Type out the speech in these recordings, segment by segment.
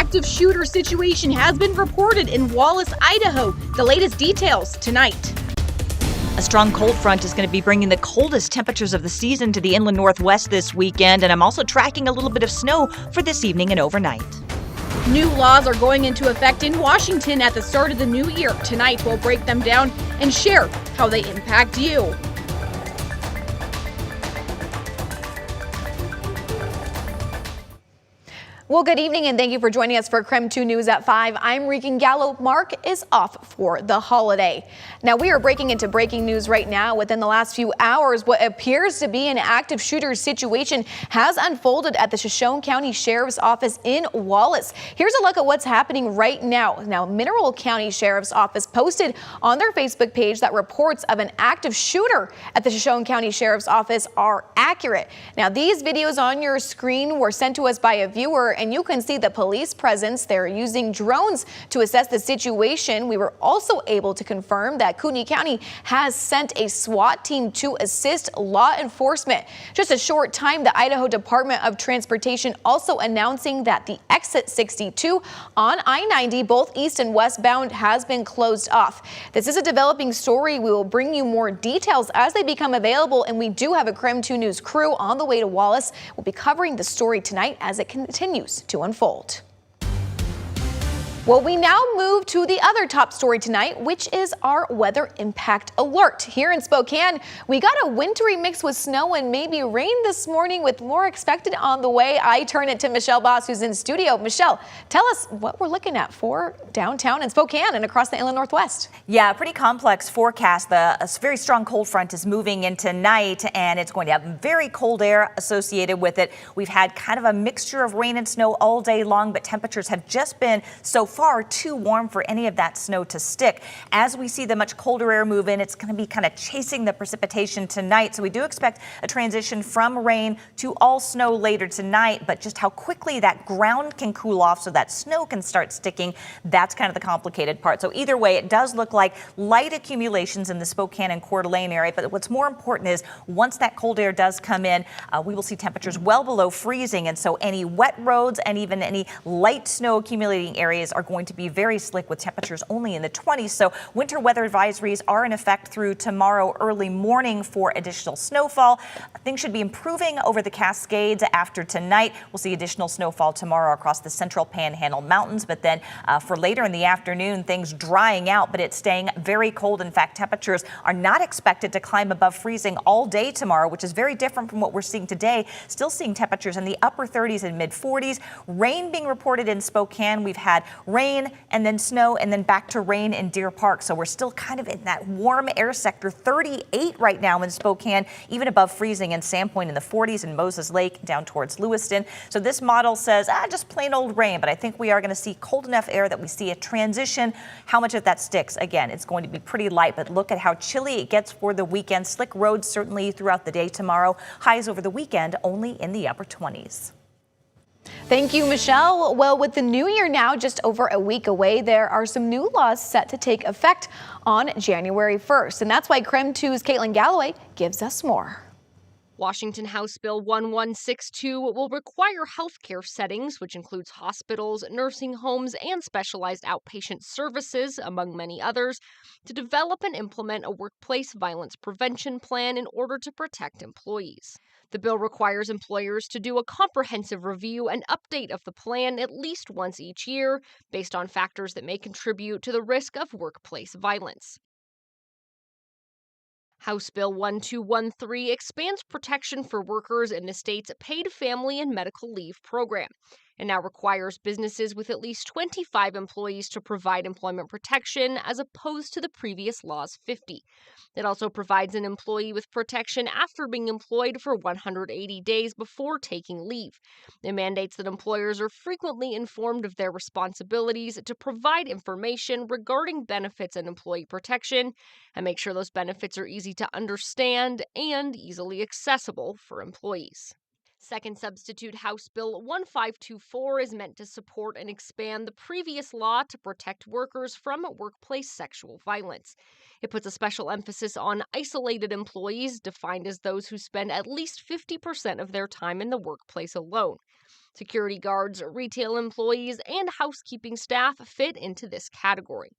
active shooter situation has been reported in Wallace, Idaho. The latest details tonight. A strong cold front is going to be bringing the coldest temperatures of the season to the inland northwest this weekend, and I'm also tracking a little bit of snow for this evening and overnight. New laws are going into effect in Washington at the start of the new year. Tonight, we'll break them down and share how they impact you. Well, good evening and thank you for joining us for KREM 2 News at 5. I'm Regan Gallo. Mark is off for the holiday. Now, we are breaking into breaking news right now. Within the last few hours, what appears to be an active shooter situation has unfolded at the Shoshone County Sheriff's Office in Wallace. Here's a look at what's happening right now. Now, Mineral County Sheriff's Office posted on their Facebook page that reports of an active shooter at the Shoshone County Sheriff's Office are accurate. Now, these videos on your screen were sent to us by a viewer, and you can see the police presence. They're using drones to assess the situation. We were also able to confirm that Kootenai County has sent a SWAT team to assist law enforcement. Just a short time, the Idaho Department of Transportation also announcing that the exit 62 on I-90, both east and westbound, has been closed off. This is a developing story. We will bring you more details as they become available, and we do have a KREM 2 News crew on the way to Wallace. We'll be covering the story tonight as it continues to unfold. Well, we now move to the other top story tonight, which is our weather impact alert. Here in Spokane, we got a wintry mix with snow and maybe rain this morning, with more expected on the way. I turn it to Michelle Boss, who's in studio. Michelle, tell us what we're looking at for downtown and Spokane and across the inland northwest. Yeah, pretty complex forecast. A very strong cold front is moving in tonight, and it's going to have very cold air associated with it. We've had kind of a mixture of rain and snow all day long, but temperatures have just been so far too warm for any of that snow to stick. As we see the much colder air move in, it's going to be kind of chasing the precipitation tonight. So we do expect a transition from rain to all snow later tonight, but just how quickly that ground can cool off so that snow can start sticking, that's kind of the complicated part. So either way, it does look like light accumulations in the Spokane and Coeur d'Alene area, but what's more important is once that cold air does come in, we will see temperatures well below freezing, and so any wet roads and even any light snow accumulating areas are going to be very slick with temperatures only in the 20s. So winter weather advisories are in effect through tomorrow early morning for additional snowfall. Things should be improving over the Cascades after tonight. We'll see additional snowfall tomorrow across the central Panhandle Mountains, but then for later in the afternoon, things drying out, but it's staying very cold. In fact, temperatures are not expected to climb above freezing all day tomorrow, which is very different from what we're seeing today. Still seeing temperatures in the upper 30s and mid 40s. Rain being reported in Spokane. We've had rain and then snow and then back to rain in Deer Park. So we're still kind of in that warm air sector. 38 right now in Spokane, even above freezing in Sandpoint in the 40s and Moses Lake down towards Lewiston. So this model says, just plain old rain, but I think we are going to see cold enough air that we see a transition. How much of that sticks? Again, it's going to be pretty light, but look at how chilly it gets for the weekend. Slick roads certainly throughout the day tomorrow. Highs over the weekend only in the upper 20s. Thank you, Michelle. Well, with the new year now just over a week away, there are some new laws set to take effect on January 1st. And that's why KREM 2's Caitlin Galloway gives us more. Washington House Bill 1162 will require healthcare settings, which includes hospitals, nursing homes, and specialized outpatient services, among many others, to develop and implement a workplace violence prevention plan in order to protect employees. The bill requires employers to do a comprehensive review and update of the plan at least once each year, based on factors that may contribute to the risk of workplace violence. House Bill 1213 expands protection for workers in the state's paid family and medical leave program. It now requires businesses with at least 25 employees to provide employment protection, as opposed to the previous law's 50. It also provides an employee with protection after being employed for 180 days before taking leave. It mandates that employers are frequently informed of their responsibilities to provide information regarding benefits and employee protection, and make sure those benefits are easy to understand and easily accessible for employees. Second substitute House Bill 1524 is meant to support and expand the previous law to protect workers from workplace sexual violence. It puts a special emphasis on isolated employees, defined as those who spend at least 50% of their time in the workplace alone. Security guards, retail employees, and housekeeping staff fit into this category.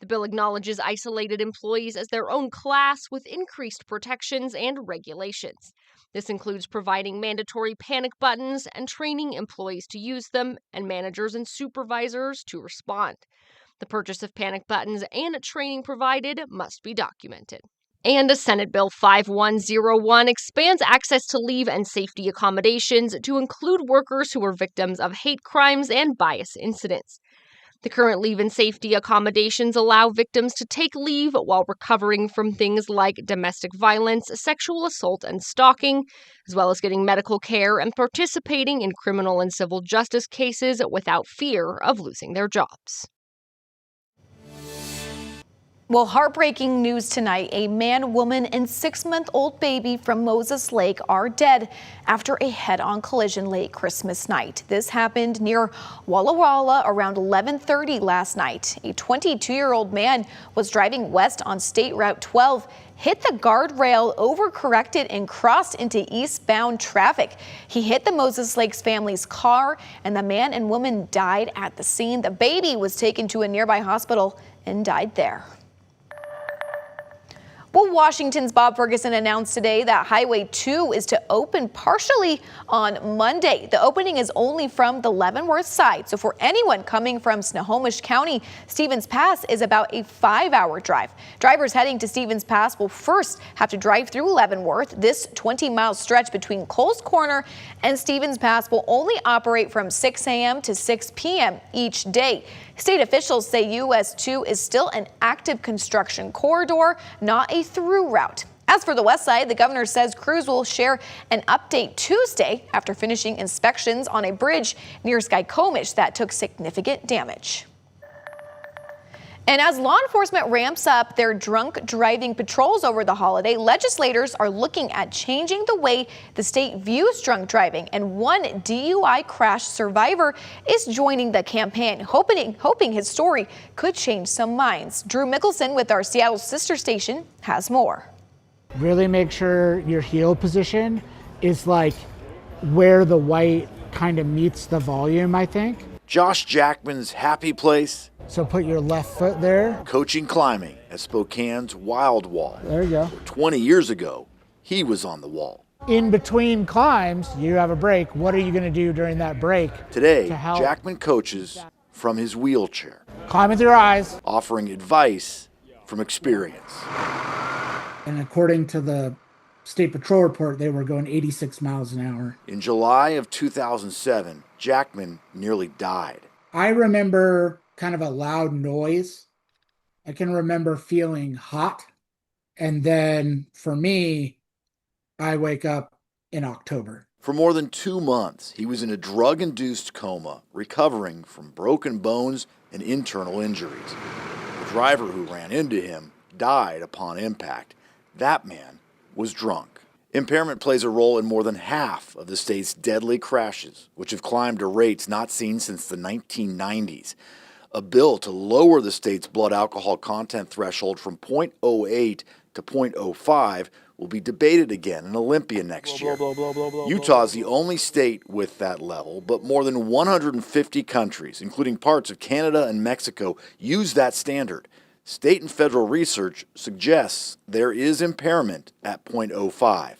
The bill acknowledges isolated employees as their own class with increased protections and regulations. This includes providing mandatory panic buttons and training employees to use them and managers and supervisors to respond. The purchase of panic buttons and training provided must be documented. And Senate Bill 5101 expands access to leave and safety accommodations to include workers who are victims of hate crimes and bias incidents. The current leave and safety accommodations allow victims to take leave while recovering from things like domestic violence, sexual assault, and stalking, as well as getting medical care and participating in criminal and civil justice cases without fear of losing their jobs. Well, heartbreaking news tonight. A man, woman, and 6-month-old baby from Moses Lake are dead after a head-on collision late Christmas night. This happened near Walla Walla around 11:30 last night. A 22-year-old man was driving west on State Route 12, hit the guardrail, overcorrected, and crossed into eastbound traffic. He hit the Moses Lakes family's car, and the man and woman died at the scene. The baby was taken to a nearby hospital and died there. Well, Washington's Bob Ferguson announced today that Highway 2 is to open partially on Monday. The opening is only from the Leavenworth side, so for anyone coming from Snohomish County, Stevens Pass is about a 5-hour drive. Drivers heading to Stevens Pass will first have to drive through Leavenworth. This 20-mile stretch between Coles Corner and Stevens Pass will only operate from 6 a.m. to 6 p.m. each day. State officials say US 2 is still an active construction corridor, not a through route. As for the west side, the governor says crews will share an update Tuesday after finishing inspections on a bridge near Skykomish that took significant damage. And as law enforcement ramps up their drunk driving patrols over the holiday, legislators are looking at changing the way the state views drunk driving. And one DUI crash survivor is joining the campaign, hoping his story could change some minds. Drew Mickelson with our Seattle sister station has more. Really make sure your heel position is like where the white kind of meets the volume, I think. Josh Jackman's happy place. So put your left foot there. Coaching climbing at Spokane's Wild Wall. There you go. 20 years ago, he was on the wall. In between climbs, you have a break. What are you going to do during that break? Today, Jackman coaches from his wheelchair. Climb with your eyes. Offering advice from experience. And according to the State Patrol report, they were going 86 miles an hour. In July of 2007, Jackman nearly died. I remember kind of a loud noise. I can remember feeling hot. And then for me, I wake up in October. For more than 2 months, he was in a drug-induced coma, recovering from broken bones and internal injuries. The driver who ran into him died upon impact. That man was drunk. Impairment plays a role in more than half of the state's deadly crashes, which have climbed to rates not seen since the 1990s. A bill to lower the state's blood alcohol content threshold from 0.08 to 0.05 will be debated again in Olympia next year. Utah is the only state with that level, but more than 150 countries, including parts of Canada and Mexico, use that standard. State and federal research suggests there is impairment at 0.05.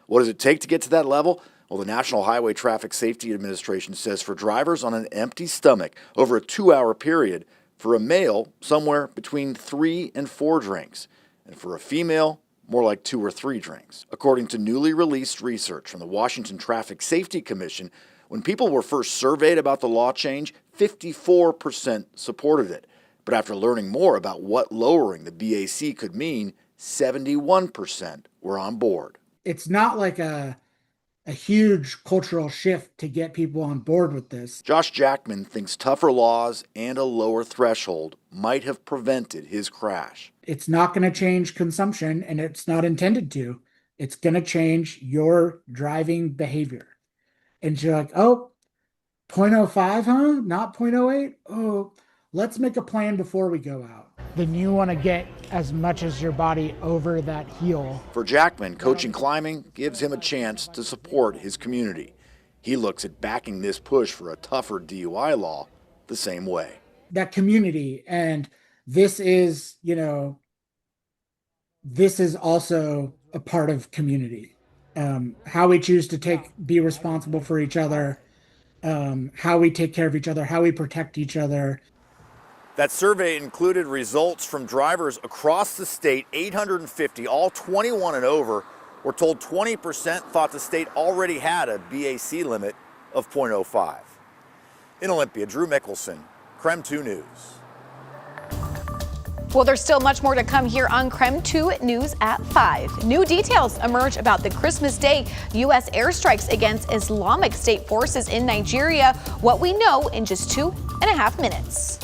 What does it take to get to that level? Well, the National Highway Traffic Safety Administration says for drivers on an empty stomach over a 2-hour period, for a male, somewhere between 3 and 4 drinks, and for a female, more like 2 or 3 drinks. According to newly released research from the Washington Traffic Safety Commission, when people were first surveyed about the law change, 54% supported it. But after learning more about what lowering the BAC could mean, 71% were on board. It's not like a huge cultural shift to get people on board with this. Josh Jackman thinks tougher laws and a lower threshold might have prevented his crash. It's not going to change consumption, and it's not intended to. It's going to change your driving behavior. And you're like, oh, 0.05, huh? Not 0.08? Oh, let's make a plan before we go out. Then you want to get as much as your body over that heel. For Jackman, coaching climbing gives him a chance to support his community. He looks at backing this push for a tougher DUI law the same way. That community, and this is, this is also a part of community. How we choose to be responsible for each other, how we take care of each other, how we protect each other. That survey included results from drivers across the state, 850, all 21 and over. We're told 20% thought the state already had a BAC limit of 0.05. In Olympia, Drew Mickelson, KREM 2 News. Well, there's still much more to come here on KREM 2 News at 5. New details emerge about the Christmas Day U.S. airstrikes against Islamic State forces in Nigeria. What we know in just 2.5 minutes.